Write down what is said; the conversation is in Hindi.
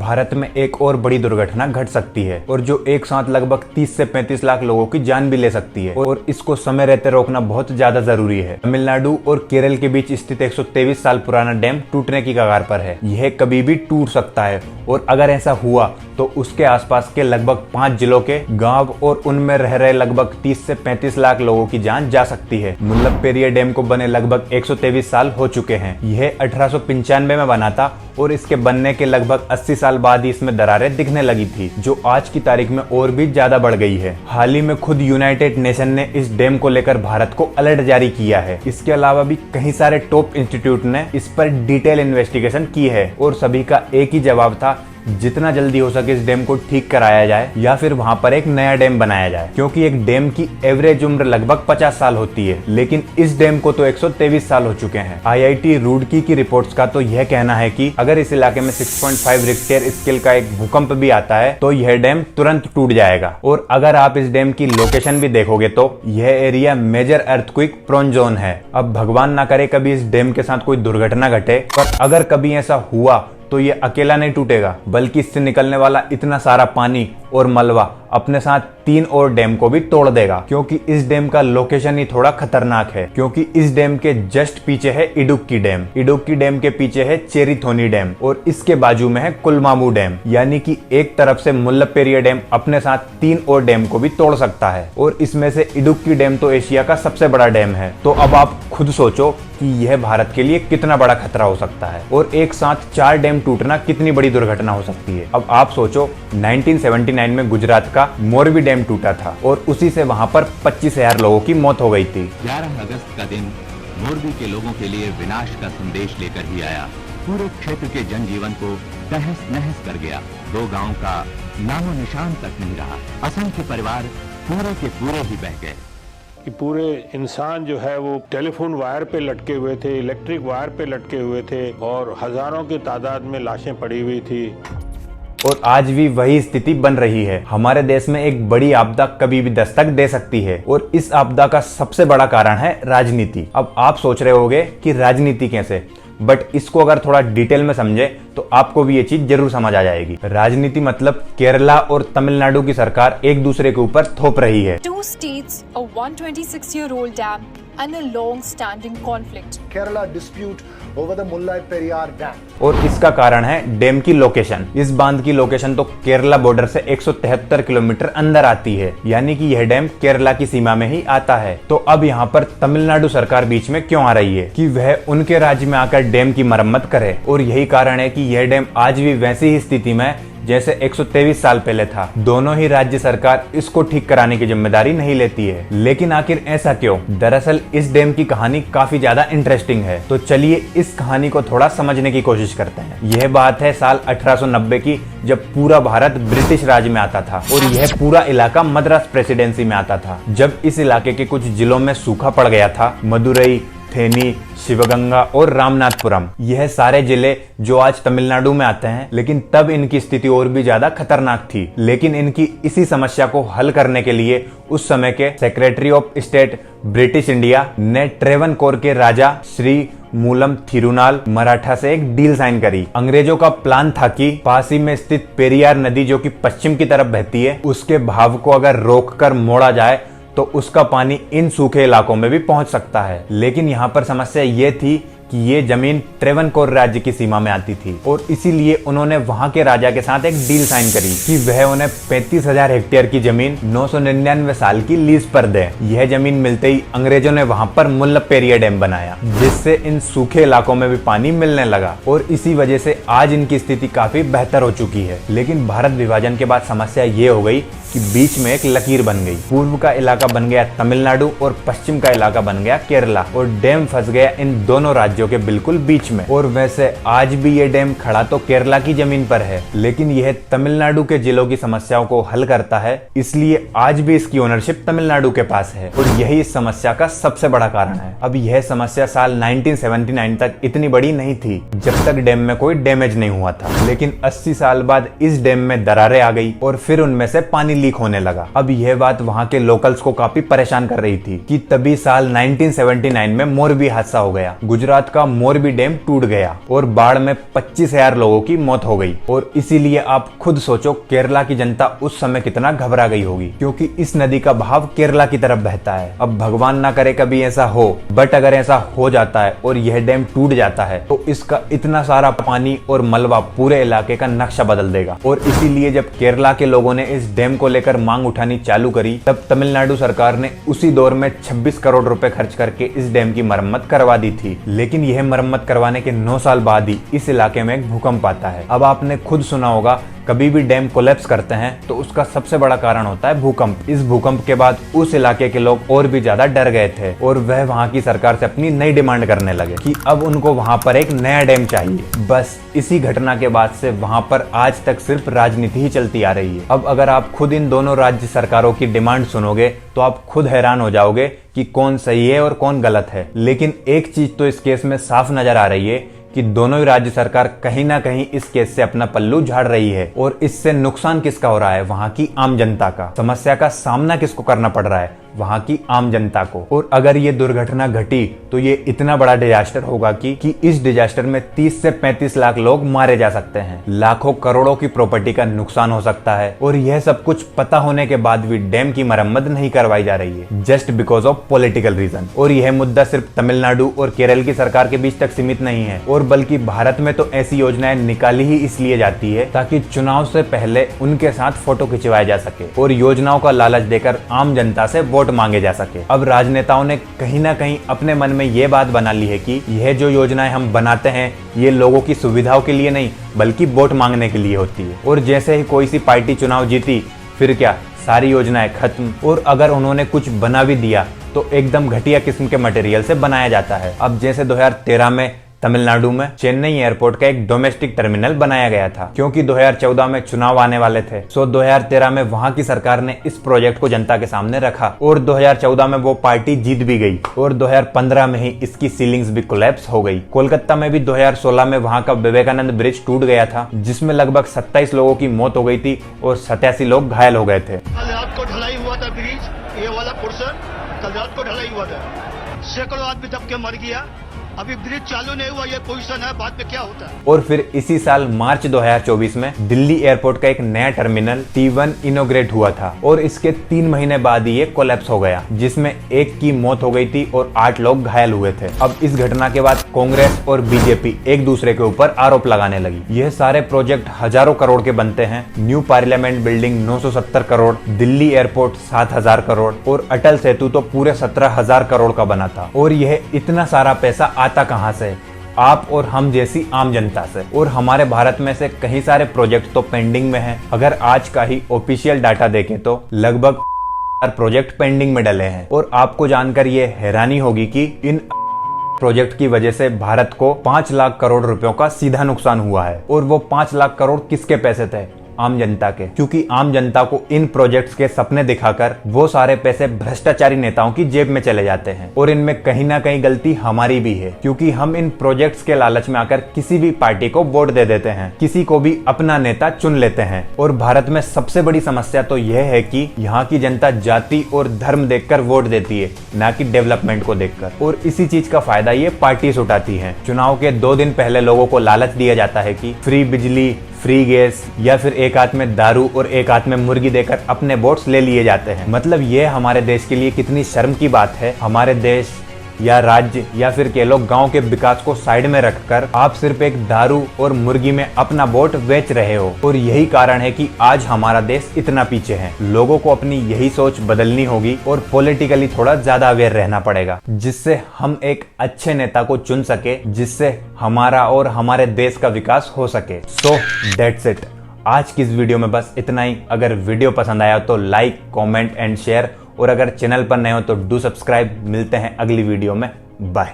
भारत में एक और बड़ी दुर्घटना घट सकती है और जो एक साथ लगभग 30 से 35 लाख लोगों की जान भी ले सकती है और इसको समय रहते रोकना बहुत ज्यादा जरूरी है। तमिलनाडु और केरल के बीच स्थित 123 साल पुराना डैम टूटने की कगार पर है। यह कभी भी टूट सकता है और अगर ऐसा हुआ तो उसके आसपास के लगभग 5 जिलों के गांव और उनमें रह रहे लगभग 30 से 35 लाख लोगों की जान जा सकती है। मुल्लपेरिया डैम को बने लगभग 123 साल हो चुके हैं। यह 1895 में बना था और इसके बनने के लगभग 80 साल बाद ही इसमें दरारें दिखने लगी थी, जो आज की तारीख में और भी ज्यादा बढ़ गई है। हाल ही में खुद यूनाइटेड नेशन ने इस डैम को लेकर भारत को अलर्ट जारी किया है। इसके अलावा भी कई सारे टॉप इंस्टीट्यूट ने इस पर डिटेल इन्वेस्टिगेशन की है और सभी का एक ही जवाब था, जितना जल्दी हो सके इस डैम को ठीक कराया जाए या फिर वहां पर एक नया डैम बनाया जाए, क्योंकि एक डैम की एवरेज उम्र लगभग 50 साल होती है, लेकिन इस डैम को तो 123 साल हो चुके हैं। IIT रुड़की की रिपोर्ट्स का तो यह कहना है कि अगर इस इलाके में 6.5 रिक्टर स्केल का एक भूकंप भी आता है तो यह डैम तुरंत टूट जाएगा। और अगर आप इस डैम की लोकेशन भी देखोगे तो यह area major earthquake prone zone है। अब भगवान ना करे कभी इस डैम के साथ कोई दुर्घटना घटे, पर अगर कभी ऐसा हुआ तो ये अकेला नहीं टूटेगा, बल्कि इससे निकलने वाला इतना सारा पानी और मलबा अपने साथ 3 और डैम को भी तोड़ देगा, क्योंकि इस डैम का लोकेशन ही थोड़ा खतरनाक है। क्योंकि इस डैम के जस्ट पीछे है इडुक्की डैम, इडुक्की डैम के पीछे है चेरिथोनी डैम और इसके बाजू में है कुलमामू डैम। यानी कि एक तरफ से मुल्लपेरिया डैम अपने साथ 3 और डैम को भी तोड़ सकता है और इसमें से इडुक्की डैम तो एशिया का सबसे बड़ा डैम है। तो अब आप खुद सोचो कि यह भारत के लिए कितना बड़ा खतरा हो सकता है और एक साथ 4 डैम टूटना कितनी बड़ी दुर्घटना हो सकती है। अब आप सोचो 1979 में गुजरात का मोरबी डैम टूटा था और उसी से वहां पर 25,000 लोगों की मौत हो गई थी। 11 अगस्त का दिन मोरबी के लोगों के लिए विनाश का संदेश लेकर ही आया। पूरे क्षेत्र के जनजीवन को तहस नहस कर गया। 2 गांव का नामो निशान तक नहीं रहा। असंख्य परिवार पूरे के पूरे ही बह गए। कि पूरे इंसान जो है वो टेलीफोन वायर पे लटके हुए थे, इलेक्ट्रिक वायर पे लटके हुए थे और हजारों की तादाद में लाशें पड़ी हुई थी। और आज भी वही स्थिति बन रही है। हमारे देश में एक बड़ी आपदा कभी भी दस्तक दे सकती है और इस आपदा का सबसे बड़ा कारण है राजनीति। अब आप सोच रहे होंगे कि राजनीति कैसे, बट इसको अगर थोड़ा डिटेल में समझे तो आपको भी ये चीज जरूर समझ आ जाएगी। राजनीति मतलब केरला और तमिलनाडु की सरकार एक दूसरे के ऊपर थोप रही है। 2 states, a 126-year-old dam and a long-standing conflict. Kerala dispute over the Mullaperiyar Dam. और इसका कारण है डैम की लोकेशन। इस बांध की लोकेशन तो केरला बॉर्डर से 173 किलोमीटर अंदर आती है, यानी कि यह डैम केरला की सीमा में ही आता है। तो अब यहाँ पर तमिलनाडु सरकार बीच में क्यों आ रही है कि वह उनके राज्य में आकर डैम की मरम्मत करे, और यही कारण है कि यह डैम आज भी वैसी ही स्थिति में जैसे 123 साल पहले था। दोनों ही राज्य सरकार इसको ठीक कराने की जिम्मेदारी नहीं लेती है। लेकिन आखिर ऐसा क्यों? दरअसल इस डैम की कहानी काफी ज्यादा इंटरेस्टिंग है, तो चलिए इस कहानी को थोड़ा समझने की कोशिश करते हैं। यह बात है साल 1890 की, जब पूरा भारत ब्रिटिश राज में आता था और यह पूरा इलाका मद्रास प्रेसिडेंसी में आता था। जब इस इलाके के कुछ जिलों में सूखा पड़ गया था, मदुरई, थेनी, शिवगंगा और रामनाथपुरम, यह सारे जिले जो आज तमिलनाडु में आते हैं, लेकिन तब इनकी स्थिति और भी ज्यादा खतरनाक थी। लेकिन इनकी इसी समस्या को हल करने के लिए उस समय के secretary of state British India ने ट्रेवनकोर के राजा श्री मूलम थिरुनाल मराठा से एक डील साइन करी। अंग्रेजों का प्लान था कि पास ही में स्थित पेरियार नदी जो कि पश्चिम की तरफ बहती है, उसके बहाव को अगर रोककर मोड़ा जाए तो उसका पानी इन सूखे इलाकों में भी पहुंच सकता है। लेकिन यहाँ पर समस्या ये थी कि ये जमीन ट्रेवनकोर राज्य की सीमा में आती थी और इसीलिए उन्होंने वहां के राजा के साथ एक डील साइन करी कि वह उन्हें 35,000 हेक्टेयर की जमीन 999 साल की लीज पर दे। यह जमीन मिलते ही अंग्रेजों ने वहां पर मुल्लपेरिया डैम बनाया, जिससे इन सूखे इलाकों में भी पानी मिलने लगा और इसी वजह से आज इनकी स्थिति काफी बेहतर हो चुकी है। लेकिन भारत विभाजन के बाद समस्या ये हो गई कि बीच में एक लकीर बन गई। पूर्व का इलाका बन गया तमिलनाडु और पश्चिम का इलाका बन गया केरला और डैम फंस गया इन दोनों राज्यों के बिल्कुल बीच में। और वैसे आज भी ये डैम खड़ा तो केरला की जमीन पर है, लेकिन यह तमिलनाडु के जिलों की समस्याओं को हल करता है, इसलिए आज भी इसकी ओनरशिप तमिलनाडु के पास है और यही इस समस्या का सबसे बड़ा कारण है। अब यह समस्या साल 1979 तक इतनी बड़ी नहीं थी, जब तक डैम में कोई डैमेज नहीं हुआ था। लेकिन 80 साल बाद इस डैम में दरारें आ गई और फिर उनमें से पानी लीक होने लगा। अब यह बात वहां के लोकल्स को काफी परेशान कर रही थी कि तभी साल 1979 में मोरबी हादसा हो गया। गुजरात गुजरात का मोरबी डैम टूट गया और बाढ़ में 25,000 लोगों की मौत हो गई। और इसीलिए आप खुद सोचो केरला की जनता उस समय कितना घबरा गई होगी, क्योंकि इस नदी का बहाव केरला की तरफ बहता है। अब भगवान ना करे कभी ऐसा हो, बट अगर ऐसा हो जाता है और यह डैम टूट जाता है तो इसका इतना सारा पानी और मलबा पूरे इलाके का नक्शा बदल देगा। और इसीलिए जब केरला के लोगों ने इस डैम को लेकर मांग उठानी चालू करी, तब तमिलनाडु सरकार ने उसी दौर में 26 करोड़ रुपए खर्च करके इस डैम की मरम्मत करवा दी थी। लेकिन यह मरम्मत करवाने के 9 साल बाद ही इस इलाके में एक भूकंप आता है। अब आपने खुद सुना होगा, कभी भी डैम कोलैप्स करते हैं तो उसका सबसे बड़ा कारण होता है भूकंप। इस भूकंप के बाद उस इलाके के लोग और भी ज्यादा डर गए थे और वह वहां की सरकार से अपनी नई डिमांड करने लगे कि अब उनको वहां पर एक नया डैम चाहिए। बस इसी घटना के बाद से वहां पर आज तक सिर्फ राजनीति ही चलती आ रही है। अब अगर आप खुद इन दोनों राज्य सरकारों की डिमांड सुनोगे तो आप खुद हैरान हो जाओगे कि कौन सही है और कौन गलत है। लेकिन एक चीज तो इस केस में साफ नजर आ रही है कि दोनों ही राज्य सरकार कहीं ना कहीं इस केस से अपना पल्लू झाड़ रही है। और इससे नुकसान किसका हो रहा है? वहां की आम जनता का। समस्या का सामना किसको करना पड़ रहा है? वहां की आम जनता को। और अगर ये दुर्घटना घटी तो ये इतना बड़ा डिजास्टर होगा कि इस डिजास्टर में 30 से 35 लाख लोग मारे जा सकते हैं, लाखों करोड़ों की प्रॉपर्टी का नुकसान हो सकता है। और यह सब कुछ पता होने के बाद भी डैम की मरम्मत नहीं करवाई जा रही है, just because of political reason. और यह मुद्दा सिर्फ तमिलनाडु और केरल की सरकार के बीच तक सीमित नहीं है, और बल्कि भारत में तो ऐसी योजनाएं निकाली ही इसलिए जाती है ताकि चुनाव से पहले उनके साथ फोटो खिंचवाया जा सके और योजनाओं का लालच देकर आम जनता से वोट मांगे जा सके। अब राजनेताओं ने कहीं ना कहीं अपने मन में ये बात बना ली है कि यह जो योजनाएं हम बनाते हैं ये लोगों की सुविधाओं के लिए नहीं बल्कि वोट मांगने के लिए होती है। और जैसे ही कोई सी पार्टी चुनाव जीती, फिर क्या सारी योजनाएं खत्म। और अगर उन्होंने कुछ बना भी दिया तो एकदम घटिया किस्म के मटेरियल से बनाया जाता है। अब जैसे 2013 में तमिलनाडु में चेन्नई एयरपोर्ट का एक डोमेस्टिक टर्मिनल बनाया गया था, क्योंकि 2014 में चुनाव आने वाले थे। सो 2013 में वहां की सरकार ने इस प्रोजेक्ट को जनता के सामने रखा और 2014 में वो पार्टी जीत भी गई और 2015 में ही इसकी सीलिंग्स भी कोलैप्स हो गई। कोलकाता में भी 2016 में वहां का विवेकानंद ब्रिज टूट गया था, जिसमें लगभग 27 लोगों की मौत हो गई थी और 87 लोग घायल हो गए थे। कल रात को ढलाई हुआ था ब्रिज, ये वाला पोर्शन कल रात को ढलाई हुआ था, सैकड़ों आदमी दब के मर गया। अभी ब्रिज चालू नहीं हुआ, ये पोजीशन है, बाद में क्या होता है। और फिर इसी साल मार्च 2024 में दिल्ली एयरपोर्ट का एक नया टर्मिनल T1 इनोग्रेट हुआ था और इसके 3 महीने बाद ही ये कोलैप्स हो गया, जिसमें एक की मौत हो गई थी और 8 लोग घायल हुए थे। अब इस घटना के बाद कांग्रेस और बीजेपी एक दूसरे के ऊपर आरोप लगाने लगी। यह सारे प्रोजेक्ट हजारों करोड़ के बनते हैं। New parliament building 970 crore, Delhi airport 7,000 crore और अटल सेतु तो पूरे 17,000 करोड़ का बना था। और यह इतना सारा पैसा आता कहां से? आप और हम जैसी आम जनता से। और हमारे भारत में से कई सारे प्रोजेक्ट तो पेंडिंग में हैं। अगर आज का ही ऑफिशियल डाटा देखें तो लगभग प्रोजेक्ट पेंडिंग में डले हैं। और आपको जानकर ये हैरानी होगी कि इन प्रोजेक्ट की वजह से भारत को 5 लाख करोड़ रुपयों का सीधा नुकसान हुआ है। और वो 5 लाख करोड़ किसके पैसे थे? आम जनता के। क्योंकि आम जनता को इन प्रोजेक्ट्स के सपने दिखाकर वो सारे पैसे भ्रष्टाचारी नेताओं की जेब में चले जाते हैं। और इनमें कहीं ना कहीं गलती हमारी भी है, क्योंकि हम इन प्रोजेक्ट्स के लालच में आकर किसी भी पार्टी को वोट दे देते हैं, किसी को भी अपना नेता चुन लेते हैं। और भारत में सबसे बड़ी समस्या तो यह है कि यहाँ की जनता जाति और धर्म देखकर वोट देती है, ना कि डेवलपमेंट को देखकर। और इसी चीज का फायदा ये पार्टीज उठाती है। चुनाव के 2 दिन पहले लोगों को लालच दिया जाता है कि फ्री बिजली, फ्री गैस या फिर एक हाथ में दारू और एक हाथ में मुर्गी देकर अपने वोट्स ले लिए जाते हैं। मतलब ये हमारे देश के लिए कितनी शर्म की बात है। हमारे देश या राज्य या फिर कह लो गांव के विकास को साइड में रखकर आप सिर्फ एक दारू और मुर्गी में अपना वोट बेच रहे हो। और यही कारण है कि आज हमारा देश इतना पीछे है। लोगों को अपनी यही सोच बदलनी होगी और पॉलिटिकली थोड़ा ज्यादा अवेयर रहना पड़ेगा, जिससे हम एक अच्छे नेता को चुन सके, जिससे हमारा और हमारे देश का विकास हो सके। So that's it. आज की इस वीडियो में बस इतना ही। अगर वीडियो पसंद आया तो लाइक, कमेंट एंड शेयर, और अगर चैनल पर नए हो तो डू सब्सक्राइब। मिलते हैं अगली वीडियो में। बाय।